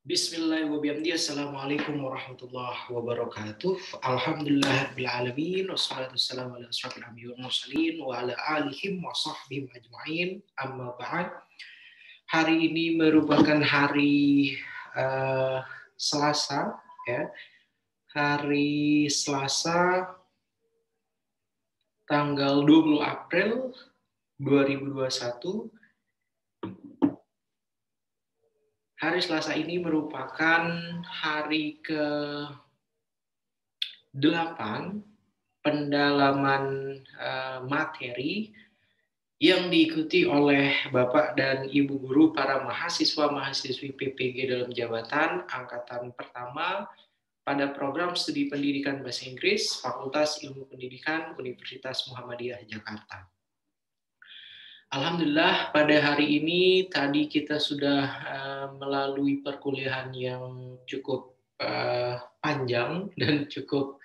Bismillahirrahmanirrahim. Assalamualaikum warahmatullahi wabarakatuh. Alhamdulillahirabbil alamin wassalatu wassalamu ala asyrofil anbiya'i wal mursalin wa ala alihi wa sahbihi ajmain. Amma ba'd. Hari ini merupakan hari Selasa ya. Hari Selasa tanggal 20 April 2021. Hari Selasa ini merupakan hari ke-8 pendalaman materi yang diikuti oleh Bapak dan Ibu Guru para mahasiswa-mahasiswi PPG dalam jabatan angkatan pertama pada program studi pendidikan bahasa Inggris Fakultas Ilmu Pendidikan Universitas Muhammadiyah Jakarta. Alhamdulillah pada hari ini tadi kita sudah melalui perkuliahan yang cukup panjang dan cukup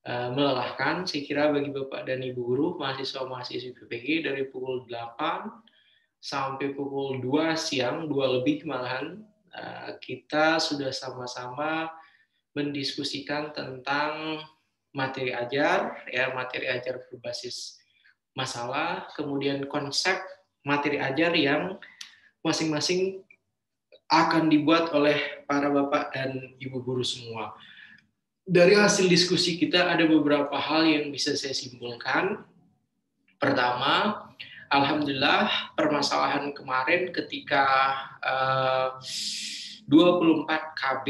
melelahkan. Saya kira bagi Bapak dan Ibu Guru, mahasiswa-mahasiswi PPG dari pukul 8 sampai pukul 2 siang, 2 lebih malahan, kita sudah sama-sama mendiskusikan tentang materi ajar, ya materi ajar berbasis masalah, kemudian konsep materi ajar yang masing-masing akan dibuat oleh para Bapak dan Ibu Guru semua. Dari hasil diskusi kita ada beberapa hal yang bisa saya simpulkan. Pertama, alhamdulillah permasalahan kemarin ketika 24 KB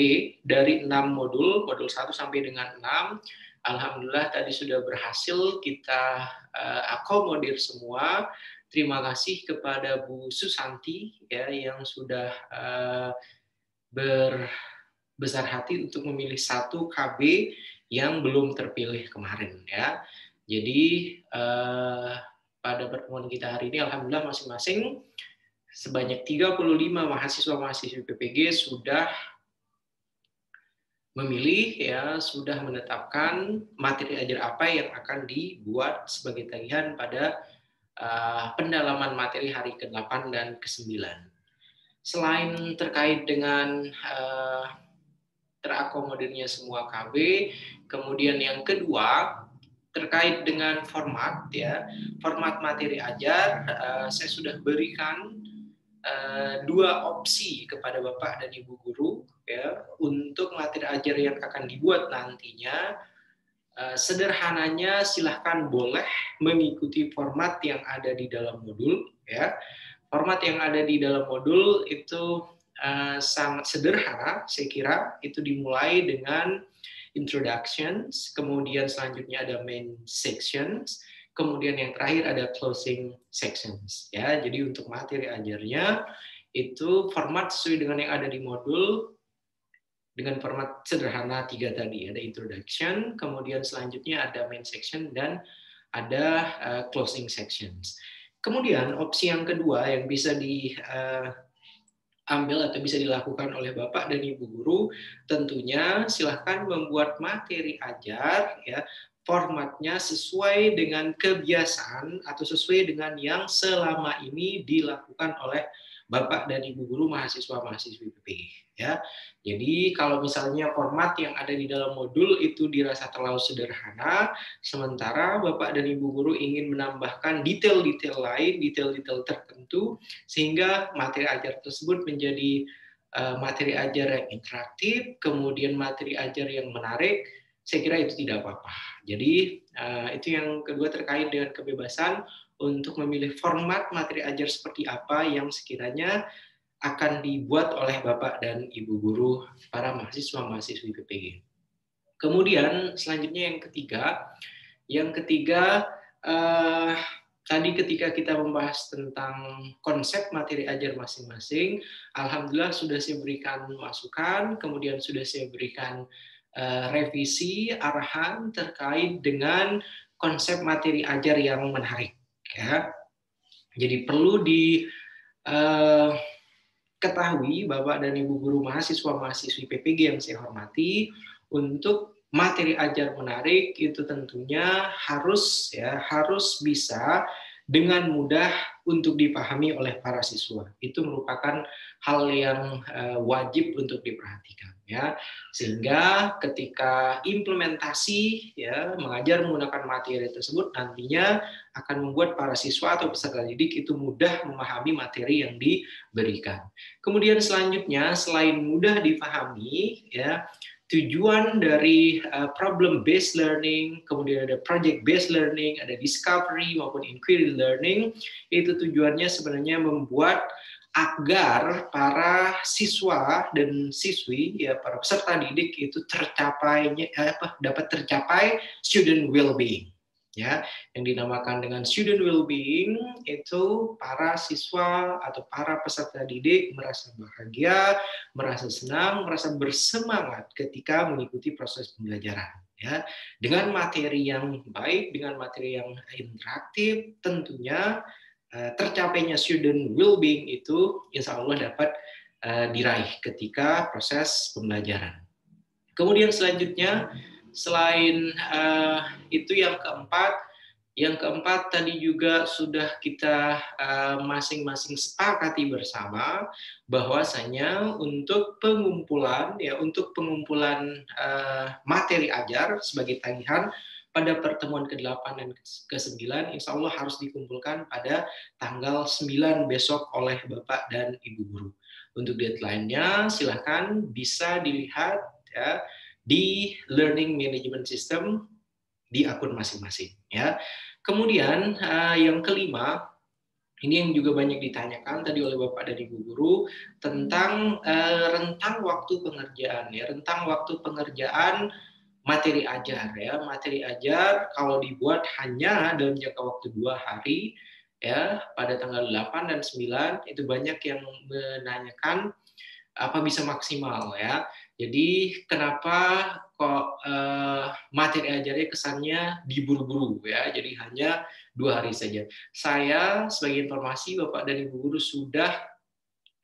dari 6 modul 1 sampai dengan 6, alhamdulillah tadi sudah berhasil kita akomodir semua. Terima kasih kepada Bu Susanti ya yang sudah berbesar hati untuk memilih 1 KB yang belum terpilih kemarin ya. Jadi pada pertemuan kita hari ini alhamdulillah masing-masing sebanyak 35 mahasiswa-mahasiswi PPG sudah memilih ya, sudah menetapkan materi ajar apa yang akan dibuat sebagai tagihan pada pendalaman materi hari ke-8 dan ke-9. Selain terkait dengan terakomodirnya semua KB, kemudian yang kedua terkait dengan format ya, format materi ajar saya sudah berikan 2 opsi kepada Bapak dan Ibu Guru ya untuk materi ajar yang akan dibuat nantinya. Sederhananya silahkan boleh mengikuti format yang ada di dalam modul ya. Format yang ada di dalam modul itu sangat sederhana, saya kira itu dimulai dengan introductions, kemudian selanjutnya ada main sections, kemudian yang terakhir ada closing sections ya. Jadi untuk materi ajarnya itu format sesuai dengan yang ada di modul dengan format sederhana 3 tadi, ada introduction, kemudian selanjutnya ada main section dan ada closing sections. Kemudian opsi yang kedua yang bisa diambil atau bisa dilakukan oleh Bapak dan Ibu Guru, tentunya silahkan membuat materi ajar ya formatnya sesuai dengan kebiasaan atau sesuai dengan yang selama ini dilakukan oleh Bapak dan Ibu Guru mahasiswa-mahasiswi PPG ya. Jadi kalau misalnya format yang ada di dalam modul itu dirasa terlalu sederhana, sementara Bapak dan Ibu Guru ingin menambahkan detail-detail lain, detail-detail tertentu, sehingga materi ajar tersebut menjadi materi ajar yang interaktif, kemudian materi ajar yang menarik, saya kira itu tidak apa-apa. Jadi itu yang kedua terkait dengan kebebasan untuk memilih format materi ajar seperti apa yang sekiranya akan dibuat oleh Bapak dan Ibu Guru para mahasiswa-mahasiswi PPG. Kemudian selanjutnya yang ketiga tadi ketika kita membahas tentang konsep materi ajar masing-masing, alhamdulillah sudah saya berikan masukan, kemudian sudah saya berikan revisi arahan terkait dengan konsep materi ajar yang menarik ya. Jadi perlu ketahui Bapak dan Ibu Guru mahasiswa-mahasiswi PPG yang saya hormati, untuk materi ajar menarik itu tentunya harus bisa dengan mudah untuk dipahami oleh para siswa. Itu merupakan hal yang wajib untuk diperhatikan, ya. Sehingga ketika implementasi, ya, mengajar menggunakan materi tersebut nantinya akan membuat para siswa atau peserta didik itu mudah memahami materi yang diberikan. Kemudian selanjutnya, selain mudah dipahami, ya, tujuan dari problem based learning, kemudian ada project based learning, ada discovery maupun inquiry learning, itu tujuannya sebenarnya membuat agar para siswa dan siswi, ya, para peserta didik itu dapat tercapai student well-being, ya, yang dinamakan dengan student well-being. Itu para siswa atau para peserta didik merasa bahagia, merasa senang, merasa bersemangat ketika mengikuti proses pembelajaran, ya, dengan materi yang baik, dengan materi yang interaktif. Tentunya tercapainya student well-being itu insya Allah dapat diraih ketika proses pembelajaran. Kemudian selanjutnya, selain itu yang keempat tadi juga sudah kita masing-masing sepakati bersama bahwasanya untuk pengumpulan materi ajar sebagai tagihan pada pertemuan ke-8 dan ke-9 insya Allah harus dikumpulkan pada tanggal 9 besok oleh Bapak dan Ibu Guru. Untuk deadline-nya silahkan bisa dilihat, ya, di Learning Management System di akun masing-masing, ya. Kemudian yang kelima, ini yang juga banyak ditanyakan tadi oleh Bapak dan Ibu Guru tentang rentang waktu pengerjaan, ya, rentang waktu pengerjaan materi ajar, ya. Materi ajar kalau dibuat hanya dalam jangka waktu 2 hari, ya, pada tanggal 8 dan 9, itu banyak yang menanyakan apa bisa maksimal, ya. Jadi kenapa kok materi ajarnya kesannya diburu-buru, ya. Jadi hanya 2 hari saja. Saya sebagai informasi Bapak dan Ibu Guru sudah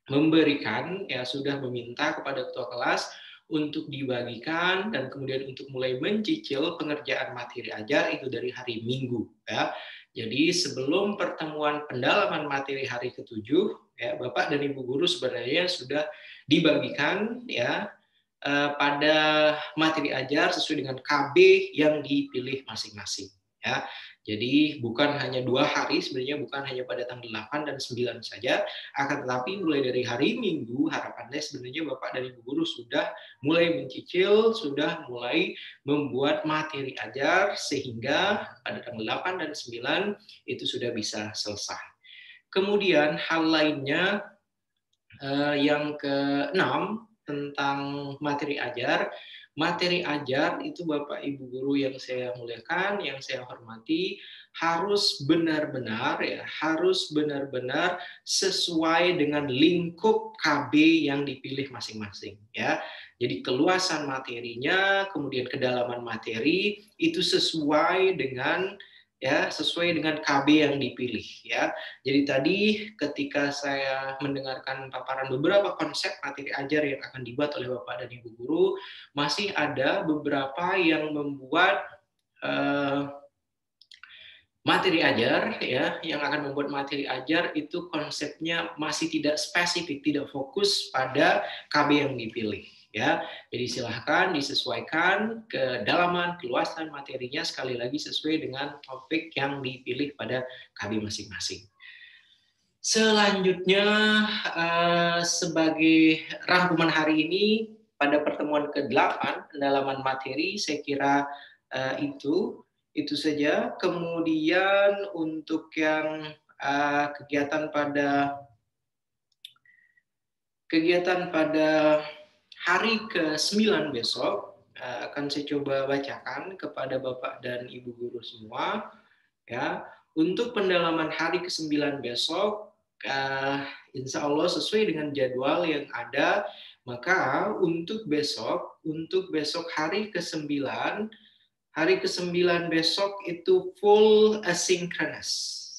memberikan, ya, sudah meminta kepada ketua kelas untuk dibagikan dan kemudian untuk mulai mencicil pengerjaan materi ajar itu dari hari Minggu, ya. Jadi sebelum pertemuan pendalaman materi hari ke-7, ya, Bapak dan Ibu Guru sebenarnya sudah dibagikan, ya, pada materi ajar sesuai dengan KB yang dipilih masing-masing, ya. Jadi bukan hanya 2 hari, sebenarnya bukan hanya pada tanggal 8 dan 9 saja, akan tetapi mulai dari hari Minggu harapannya sebenarnya Bapak dan Ibu Guru sudah mulai mencicil, sudah mulai membuat materi ajar sehingga pada tanggal 8 dan 9 itu sudah bisa selesai. Kemudian hal lainnya yang ke-6 tentang materi ajar. Materi ajar itu Bapak Ibu Guru yang saya muliakan, yang saya hormati, harus benar-benar, ya, harus benar-benar sesuai dengan lingkup KB yang dipilih masing-masing, ya. Jadi keluasan materinya, kemudian kedalaman materi itu sesuai dengan, ya, sesuai dengan KB yang dipilih, ya. Jadi tadi ketika saya mendengarkan paparan beberapa konsep materi ajar yang akan dibuat oleh Bapak dan Ibu Guru, masih ada beberapa yang membuat materi ajar, ya, yang akan membuat materi ajar itu konsepnya masih tidak spesifik, tidak fokus pada KB yang dipilih, ya. Jadi silahkan disesuaikan kedalaman, keluasan materinya sekali lagi sesuai dengan topik yang dipilih pada KB masing-masing. Selanjutnya, sebagai rangkuman hari ini pada pertemuan ke-8 pendalaman materi, saya kira itu saja. Kemudian untuk yang kegiatan pada hari ke-9 besok akan saya coba bacakan kepada Bapak dan Ibu Guru semua, ya. Untuk pendalaman hari ke-9 besok, insya Allah sesuai dengan jadwal yang ada, maka untuk besok hari ke-9 besok itu full asynchronous,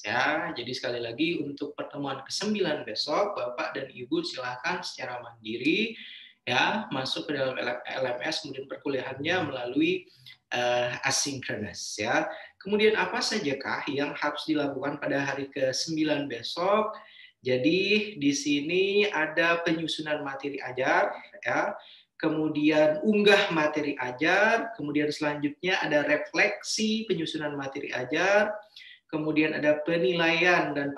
ya. Jadi sekali lagi untuk pertemuan ke-9 besok Bapak dan Ibu silakan secara mandiri, ya, masuk ke dalam LMS kemudian perkuliahannya melalui asynchronous, ya. Kemudian apa sajakah yang harus dilakukan pada hari ke-9 besok? Jadi di sini ada penyusunan materi ajar, ya. Kemudian unggah materi ajar, kemudian selanjutnya ada refleksi penyusunan materi ajar, kemudian ada penilaian dan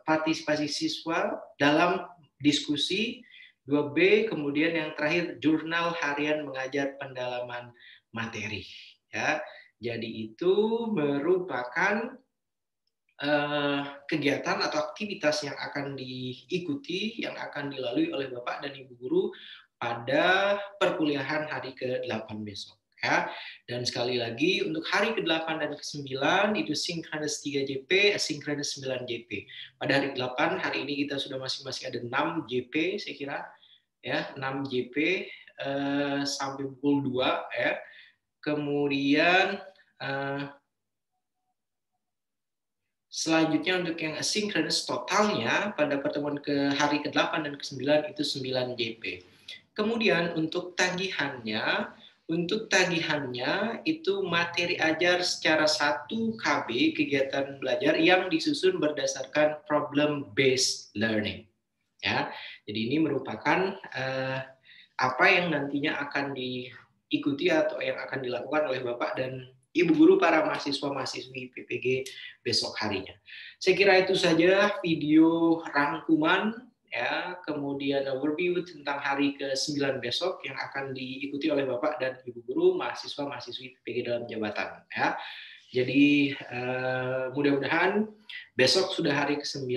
partisipasi siswa dalam diskusi, 2B, kemudian yang terakhir jurnal harian mengajar pendalaman materi, ya. Jadi itu merupakan kegiatan atau aktivitas yang akan diikuti, yang akan dilalui oleh Bapak dan Ibu Guru pada perkuliahan hari ke-8 besok. Ya. Dan sekali lagi, untuk hari ke-8 dan ke-9 itu sinkronus 3JP, asinkronus 9JP. Pada hari ke-8, hari ini kita sudah masing-masing ada 6 JP, saya kira. Ya, 6 JP sampai pukul 2. Ya. Kemudian selanjutnya untuk yang asynchronous totalnya pada pertemuan ke hari ke-8 dan ke-9 itu 9 JP. Kemudian untuk tagihannya itu materi ajar secara 1 KB kegiatan belajar yang disusun berdasarkan problem based learning. Ya. Jadi ini merupakan apa yang nantinya akan diikuti atau yang akan dilakukan oleh Bapak dan Ibu Guru para mahasiswa-mahasiswi PPG besok harinya. Saya kira itu saja video rangkuman, ya, kemudian overview tentang hari ke-9 besok yang akan diikuti oleh Bapak dan Ibu Guru mahasiswa-mahasiswi PPG dalam jabatan. Ya. Jadi mudah-mudahan besok sudah hari ke-9,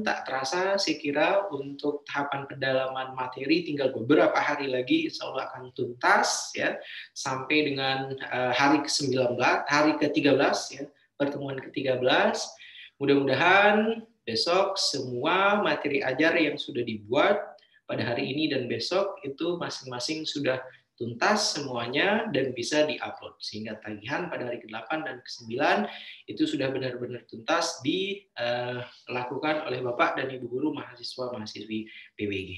tak terasa saya kira untuk tahapan pendalaman materi tinggal beberapa hari lagi insya Allah akan tuntas, ya, sampai dengan hari ke-19, hari ke-13, ya, pertemuan ke-13. Mudah-mudahan besok semua materi ajar yang sudah dibuat pada hari ini dan besok itu masing-masing sudah tuntas semuanya dan bisa diupload sehingga tagihan pada hari ke-8 dan ke-9 itu sudah benar-benar tuntas dilakukan oleh Bapak dan Ibu Guru mahasiswa-mahasiswi PBG.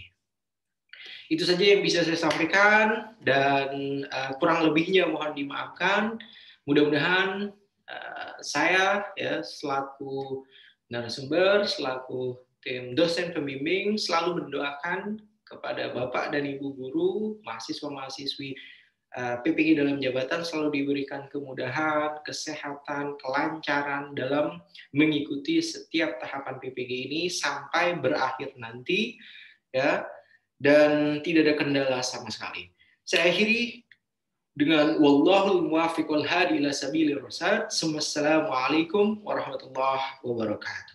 Itu saja yang bisa saya sampaikan dan kurang lebihnya mohon dimaafkan. Mudah-mudahan saya, ya, selaku narasumber, selaku tim dosen pembimbing selalu mendoakan kepada Bapak dan Ibu Guru, mahasiswa-mahasiswi PPG dalam jabatan selalu diberikan kemudahan, kesehatan, kelancaran dalam mengikuti setiap tahapan PPG ini sampai berakhir nanti, ya, dan tidak ada kendala sama sekali. Saya akhiri dengan wallahul muwaffiq wal hadi ila sabilir rasyad. Wassalamualaikum warahmatullahi wabarakatuh.